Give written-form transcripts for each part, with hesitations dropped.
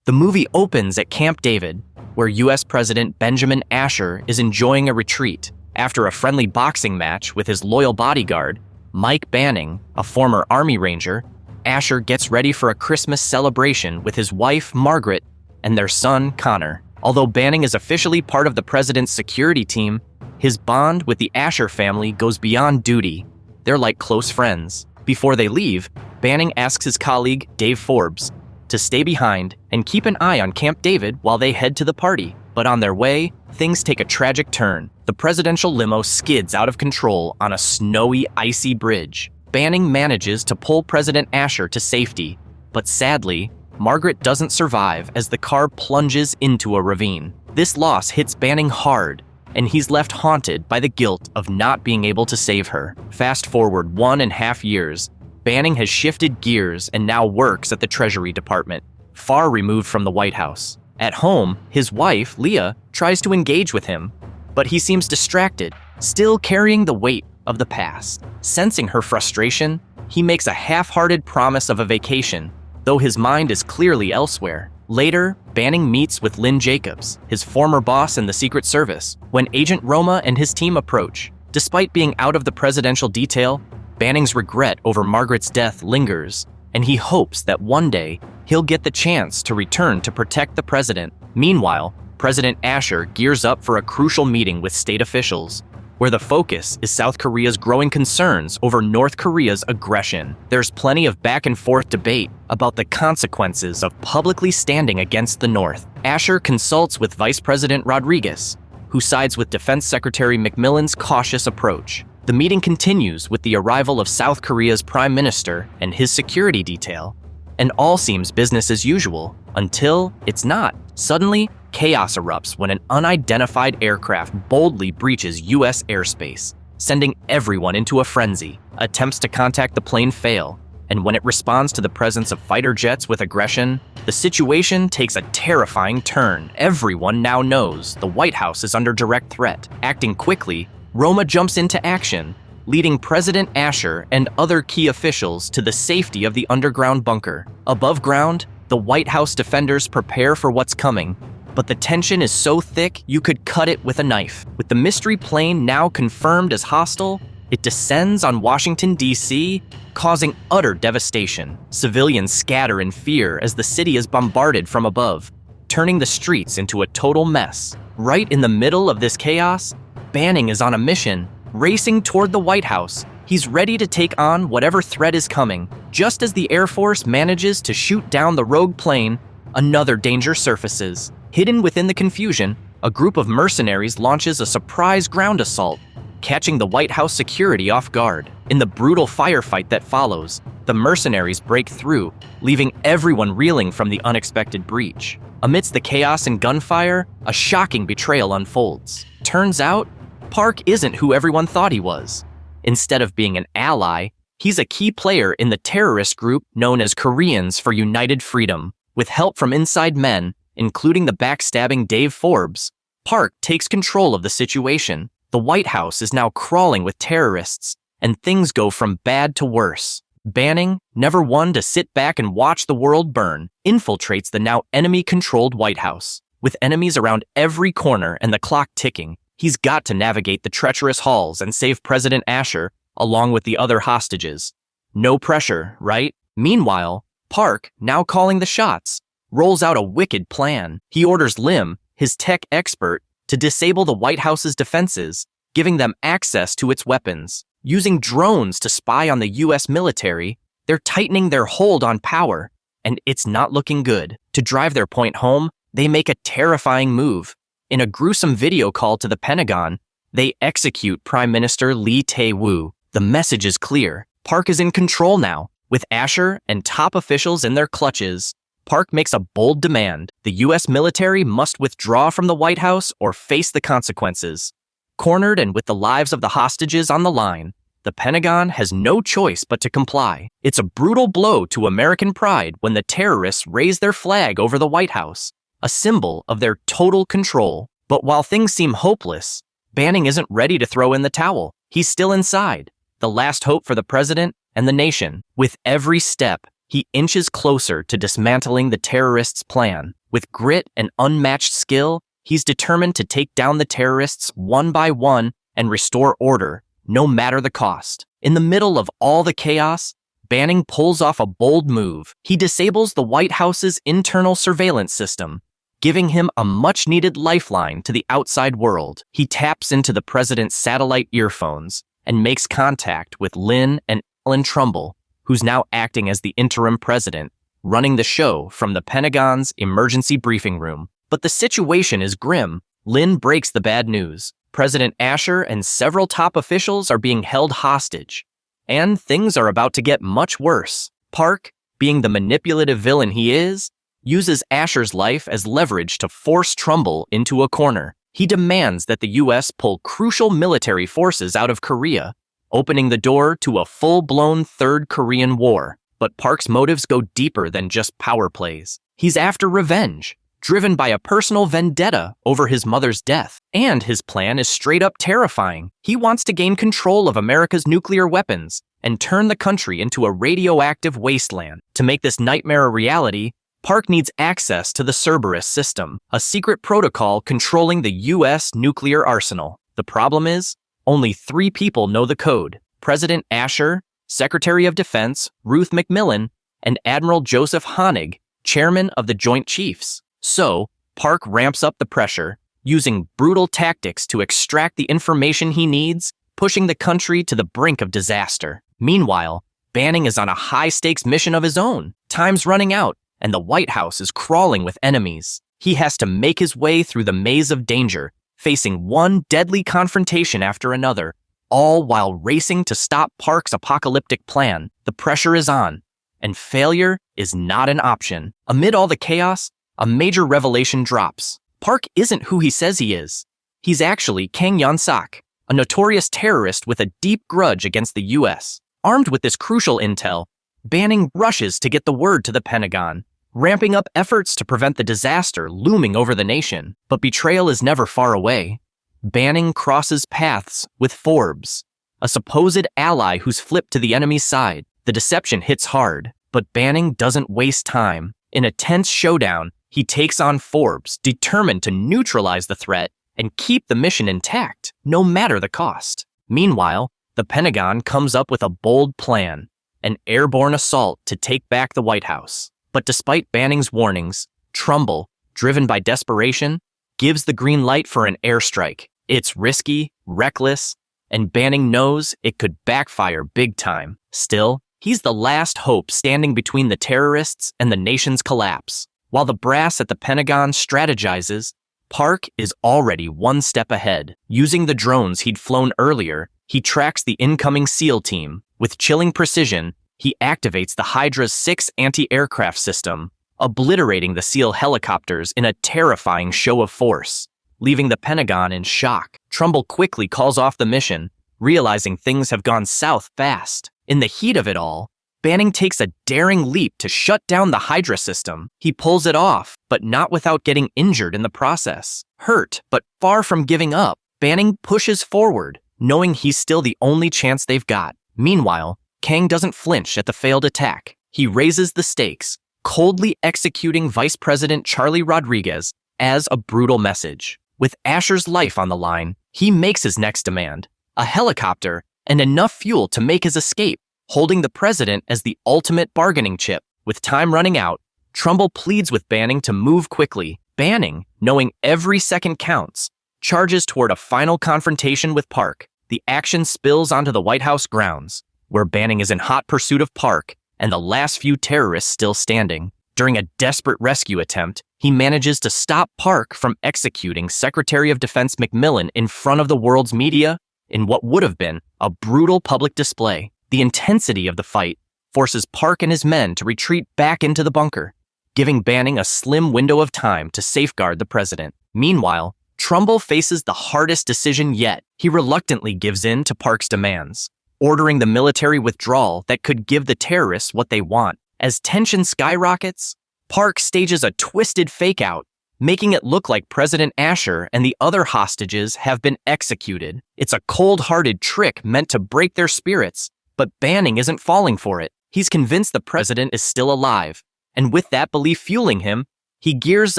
The movie opens at Camp David, where U.S. President Benjamin Asher is enjoying a retreat after a friendly boxing match with his loyal bodyguard, Mike Banning, a former Army Ranger. Asher gets ready for a Christmas celebration with his wife, Margaret, and their son, Connor. Although Banning is officially part of the president's security team, his bond with the Asher family goes beyond duty. They're like close friends. Before they leave, Banning asks his colleague, Dave Forbes, to stay behind and keep an eye on Camp David while they head to the party. But on their way, things take a tragic turn. The presidential limo skids out of control on a snowy, icy bridge. Banning manages to pull President Asher to safety, but sadly, Margaret doesn't survive as the car plunges into a ravine. This loss hits Banning hard, and he's left haunted by the guilt of not being able to save her. Fast forward 1.5 years, Banning has shifted gears and now works at the Treasury Department, far removed from the White House. At home, his wife, Leah, tries to engage with him, but he seems distracted, still carrying the weight of the past. Sensing her frustration, he makes a half-hearted promise of a vacation, though his mind is clearly elsewhere. Later, Banning meets with Lynn Jacobs, his former boss in the Secret Service, when Agent Roma and his team approach. Despite being out of the presidential detail, Banning's regret over Margaret's death lingers, and he hopes that one day he'll get the chance to return to protect the president. Meanwhile, President Asher gears up for a crucial meeting with state officials, where the focus is South Korea's growing concerns over North Korea's aggression. There's plenty of back-and-forth debate about the consequences of publicly standing against the North. Asher consults with Vice President Rodriguez, who sides with Defense Secretary McMillan's cautious approach. The meeting continues with the arrival of South Korea's Prime Minister and his security detail, and all seems business as usual, until it's not. Suddenly, chaos erupts when an unidentified aircraft boldly breaches U.S. airspace, sending everyone into a frenzy. Attempts to contact the plane fail, and when it responds to the presence of fighter jets with aggression, the situation takes a terrifying turn. Everyone now knows the White House is under direct threat. Acting quickly, Roma jumps into action, leading President Asher and other key officials to the safety of the underground bunker. Above ground, the White House defenders prepare for what's coming, but the tension is so thick you could cut it with a knife. With the mystery plane now confirmed as hostile, it descends on Washington, D.C., causing utter devastation. Civilians scatter in fear as the city is bombarded from above, turning the streets into a total mess. Right in the middle of this chaos, Banning is on a mission, racing toward the White House. He's ready to take on whatever threat is coming. Just as the Air Force manages to shoot down the rogue plane, another danger surfaces. Hidden within the confusion, a group of mercenaries launches a surprise ground assault, catching the White House security off guard. In the brutal firefight that follows, the mercenaries break through, leaving everyone reeling from the unexpected breach. Amidst the chaos and gunfire, a shocking betrayal unfolds. Turns out, Park isn't who everyone thought he was. Instead of being an ally, he's a key player in the terrorist group known as Koreans for United Freedom. With help from inside men, including the backstabbing Dave Forbes, Park takes control of the situation. The White House is now crawling with terrorists, and things go from bad to worse. Banning, never one to sit back and watch the world burn, infiltrates the now enemy-controlled White House. With enemies around every corner and the clock ticking, he's got to navigate the treacherous halls and save President Asher, along with the other hostages. No pressure, right? Meanwhile, Park, now calling the shots, rolls out a wicked plan. He orders Lim, his tech expert, to disable the White House's defenses, giving them access to its weapons. Using drones to spy on the U.S. military, they're tightening their hold on power, and it's not looking good. To drive their point home, they make a terrifying move. In a gruesome video call to the Pentagon, they execute Prime Minister Lee Tae-woo. The message is clear. Park is in control now. With Asher and top officials in their clutches, Park makes a bold demand. The U.S. military must withdraw from the White House or face the consequences. Cornered and with the lives of the hostages on the line, the Pentagon has no choice but to comply. It's a brutal blow to American pride when the terrorists raise their flag over the White House, a symbol of their total control. But while things seem hopeless, Banning isn't ready to throw in the towel. He's still inside, the last hope for the president and the nation. With every step, he inches closer to dismantling the terrorists' plan. With grit and unmatched skill, he's determined to take down the terrorists one by one and restore order, no matter the cost. In the middle of all the chaos, Banning pulls off a bold move. He disables the White House's internal surveillance system, giving him a much-needed lifeline to the outside world. He taps into the president's satellite earphones and makes contact with Lynn and Ellen Trumbull, who's now acting as the interim president, running the show from the Pentagon's emergency briefing room. But the situation is grim. Lynn breaks the bad news. President Asher and several top officials are being held hostage, and things are about to get much worse. Park, being the manipulative villain he is, uses Asher's life as leverage to force Trumbull into a corner. He demands that the U.S. pull crucial military forces out of Korea, opening the door to a full-blown Third Korean War. But Park's motives go deeper than just power plays. He's after revenge, driven by a personal vendetta over his mother's death. And his plan is straight up terrifying. He wants to gain control of America's nuclear weapons and turn the country into a radioactive wasteland. To make this nightmare a reality, Park needs access to the Cerberus system, a secret protocol controlling the U.S. nuclear arsenal. The problem is, only 3 people know the code: President Asher, Secretary of Defense Ruth McMillan, and Admiral Joseph Honig, chairman of the Joint Chiefs. So, Park ramps up the pressure, using brutal tactics to extract the information he needs, pushing the country to the brink of disaster. Meanwhile, Banning is on a high-stakes mission of his own. Time's running out, and the White House is crawling with enemies. He has to make his way through the maze of danger, facing one deadly confrontation after another, all while racing to stop Park's apocalyptic plan. The pressure is on, and failure is not an option. Amid all the chaos, a major revelation drops. Park isn't who he says he is. He's actually Kang Yon-sak, a notorious terrorist with a deep grudge against the U.S. Armed with this crucial intel, Banning rushes to get the word to the Pentagon, ramping up efforts to prevent the disaster looming over the nation. But betrayal is never far away. Banning crosses paths with Forbes, a supposed ally who's flipped to the enemy's side. The deception hits hard, but Banning doesn't waste time. In a tense showdown, he takes on Forbes, determined to neutralize the threat and keep the mission intact, no matter the cost. Meanwhile, the Pentagon comes up with a bold plan, an airborne assault to take back the White House. But despite Banning's warnings, Trumbull, driven by desperation, gives the green light for an airstrike. It's risky, reckless, and Banning knows it could backfire big time. Still, he's the last hope standing between the terrorists and the nation's collapse. While the brass at the Pentagon strategizes, Park is already one step ahead. Using the drones he'd flown earlier, he tracks the incoming SEAL team. With chilling precision, he activates the Hydra's 6 anti-aircraft system, obliterating the SEAL helicopters in a terrifying show of force, leaving the Pentagon in shock. Trumbull quickly calls off the mission, realizing things have gone south fast. In the heat of it all, Banning takes a daring leap to shut down the Hydra system. He pulls it off, but not without getting injured in the process. Hurt, but far from giving up, Banning pushes forward, knowing he's still the only chance they've got. Meanwhile, Kang doesn't flinch at the failed attack. He raises the stakes, coldly executing Vice President Charlie Rodriguez as a brutal message. With Asher's life on the line, he makes his next demand: a helicopter and enough fuel to make his escape, holding the president as the ultimate bargaining chip. With time running out, Trumbull pleads with Banning to move quickly. Banning, knowing every second counts, charges toward a final confrontation with Park. The action spills onto the White House grounds, where Banning is in hot pursuit of Park and the last few terrorists still standing. During a desperate rescue attempt, he manages to stop Park from executing Secretary of Defense McMillan in front of the world's media in what would have been a brutal public display. The intensity of the fight forces Park and his men to retreat back into the bunker, giving Banning a slim window of time to safeguard the president. Meanwhile, Trumbull faces the hardest decision yet. He reluctantly gives in to Park's demands, ordering the military withdrawal that could give the terrorists what they want. As tension skyrockets, Park stages a twisted fake-out, making it look like President Asher and the other hostages have been executed. It's a cold-hearted trick meant to break their spirits, but Banning isn't falling for it. He's convinced the president is still alive, and with that belief fueling him, he gears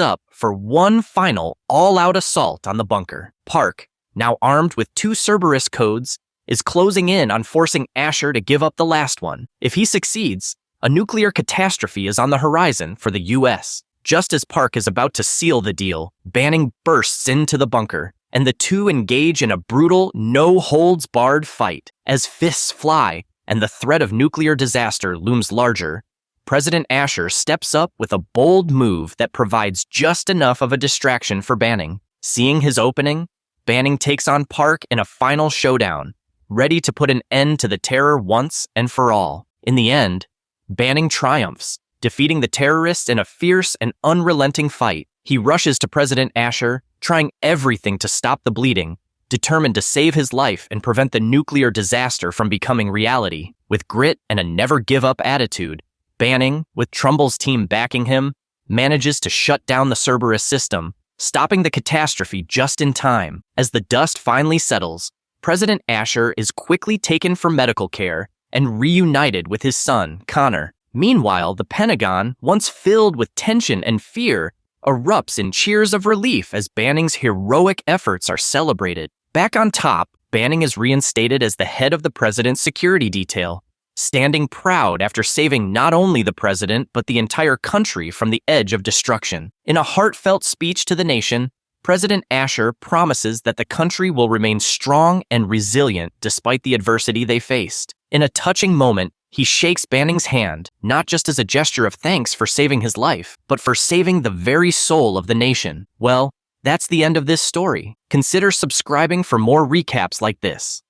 up for one final all-out assault on the bunker. Park, now armed with 2 Cerberus codes, is closing in on forcing Asher to give up the last one. If he succeeds, a nuclear catastrophe is on the horizon for the U.S. Just as Park is about to seal the deal, Banning bursts into the bunker, and the two engage in a brutal, no-holds-barred fight. As fists fly and the threat of nuclear disaster looms larger, President Asher steps up with a bold move that provides just enough of a distraction for Banning. Seeing his opening, Banning takes on Park in a final showdown, ready to put an end to the terror once and for all. In the end, Banning triumphs, defeating the terrorists in a fierce and unrelenting fight. He rushes to President Asher, trying everything to stop the bleeding, determined to save his life and prevent the nuclear disaster from becoming reality. With grit and a never-give-up attitude, Banning, with Trumbull's team backing him, manages to shut down the Cerberus system, stopping the catastrophe just in time. As the dust finally settles, President Asher is quickly taken for medical care and reunited with his son, Connor. Meanwhile, the Pentagon, once filled with tension and fear, erupts in cheers of relief as Banning's heroic efforts are celebrated. Back on top, Banning is reinstated as the head of the president's security detail, standing proud after saving not only the president but the entire country from the edge of destruction. In a heartfelt speech to the nation, President Asher promises that the country will remain strong and resilient despite the adversity they faced. In a touching moment, he shakes Banning's hand, not just as a gesture of thanks for saving his life, but for saving the very soul of the nation. Well, that's the end of this story. Consider subscribing for more recaps like this.